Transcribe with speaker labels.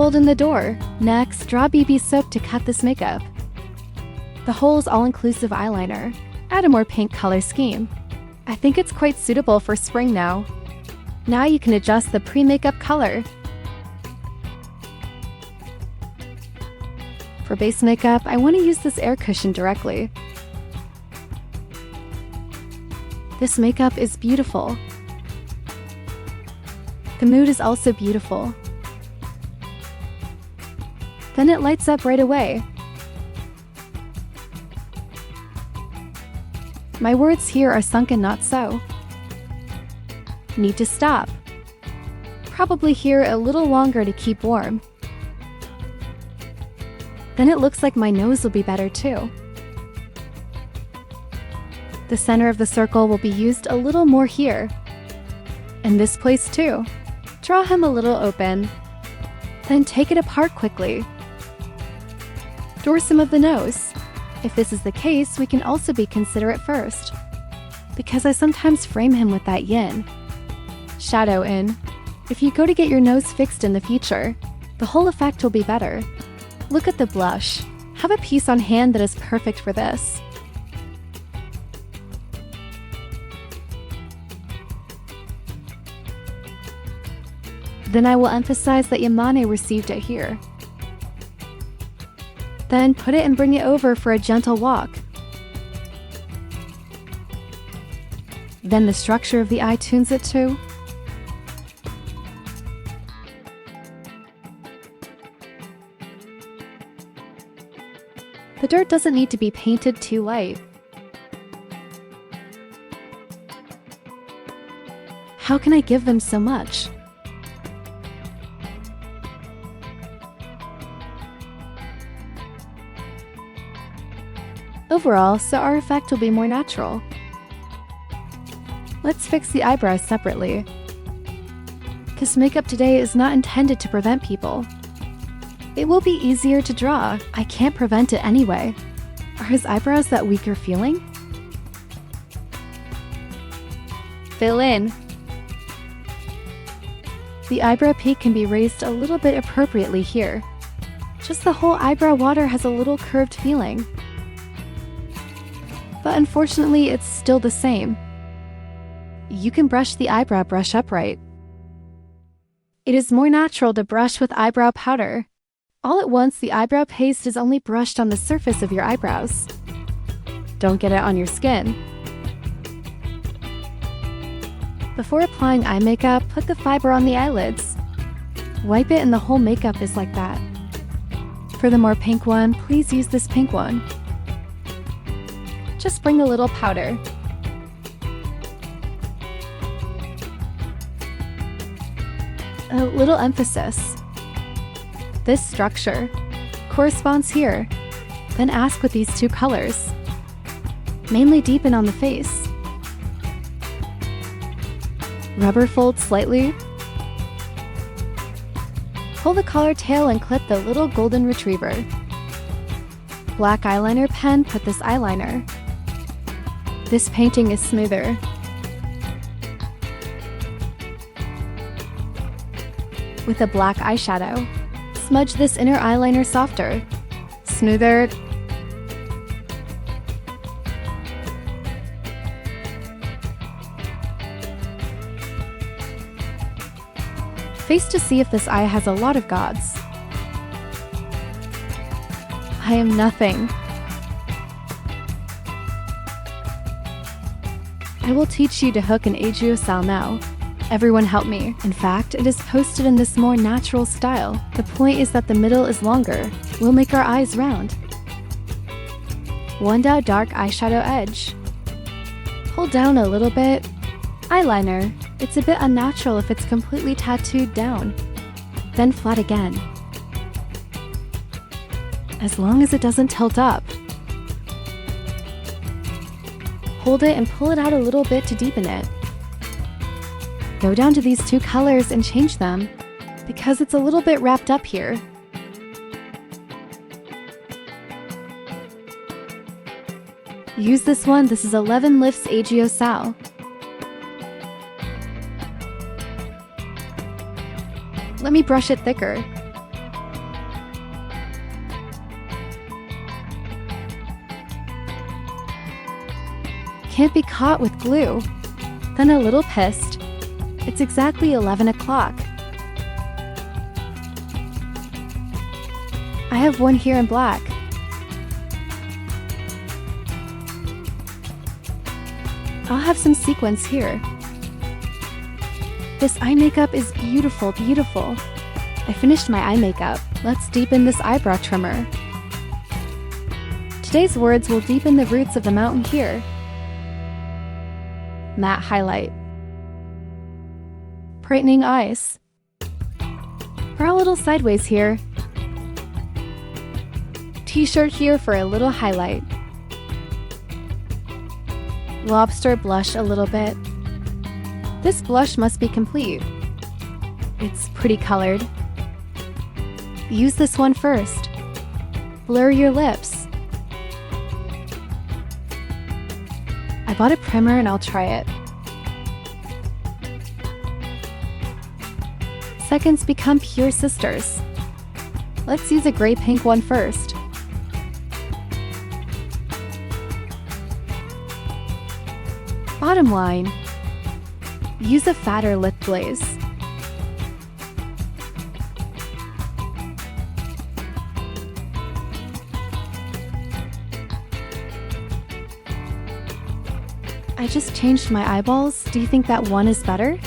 Speaker 1: held in the door. Next, draw BB soap to cut this makeup. The whole is all-inclusive eyeliner. Add a more pink color scheme. I think it's quite suitable for spring now. Now you can adjust the pre-makeup color. For base makeup, I want to use this air cushion directly. This makeup is beautiful. The mood is also beautiful. Then it lights up right away. My words here are sunken, not so. Need to stop. Probably here a little longer to keep warm. Then it looks like my nose will be better too. The center of the circle will be used a little more here. And this place too. Draw him a little open. Then take it apart quickly. Dorsum of the nose. If this is the case, we can also be considerate first, because I sometimes frame him with that yin. Shadow in. If you go to get your nose fixed in the future, the whole effect will be better. Look at the blush. Have a piece on hand that is perfect for this. Then I will emphasize that Yamane received it here. Then put it and bring it over for a gentle walk. Then the structure of the eye tunes it too. The dirt doesn't need to be painted too light. How can I give them so much? Overall, so our effect will be more natural. Let's fix the eyebrows separately. This makeup today is not intended to prevent people. It will be easier to draw. I can't prevent it anyway. Are his eyebrows that weaker feeling? Fill in. The eyebrow peak can be raised a little bit appropriately here. Just the whole eyebrow water has a little curved feeling. But unfortunately, it's still the same. You can brush the eyebrow brush upright. It is more natural to brush with eyebrow powder. All at once, the eyebrow paste is only brushed on the surface of your eyebrows. Don't get it on your skin. Before applying eye makeup, put the fiber on the eyelids. Wipe it and the whole makeup is like that. For the more pink one, please use this pink one. Just bring a little powder. A little emphasis. This structure corresponds here. Then ask with these two colors. Mainly deepen on the face. Rubber fold slightly. Pull the collar tail and clip the little golden retriever. Black eyeliner pen, put this eyeliner. This painting is smoother. With a black eyeshadow, smudge this inner eyeliner softer, smoother. Face to see if this eye has a lot of gods. I am nothing. I will teach you to hook an Aegyo style now. Everyone help me. In fact, it is posted in this more natural style. The point is that the middle is longer. We'll make our eyes round. One down dark eyeshadow edge. Hold down a little bit. Eyeliner. It's a bit unnatural if it's completely tattooed down. Then flat again. As long as it doesn't tilt up. Hold it and pull it out a little bit to deepen it. Go down to these two colors and change them, because it's a little bit wrapped up here. Use this one. This is 11 Lifts Aegyo Sao. Let me brush it thicker. Can't be caught with glue. Then a little pissed. It's exactly 11 o'clock. I have one here in black. I'll have some sequins here. This eye makeup is beautiful, beautiful. I finished my eye makeup. Let's deepen this eyebrow trimmer. Today's words will deepen the roots of the mountain here. Matte highlight. Brightening eyes. Brow a little sideways here. T-shirt here for a little highlight. Lobster blush a little bit. This blush must be complete. It's pretty colored. Use this one first. Blur your lips. I bought a primer and I'll try it. Seconds become pure sisters. Let's use a gray pink one first. Bottom line. Use a fatter lip glaze. I just changed my eyeballs. Do you think that one is better?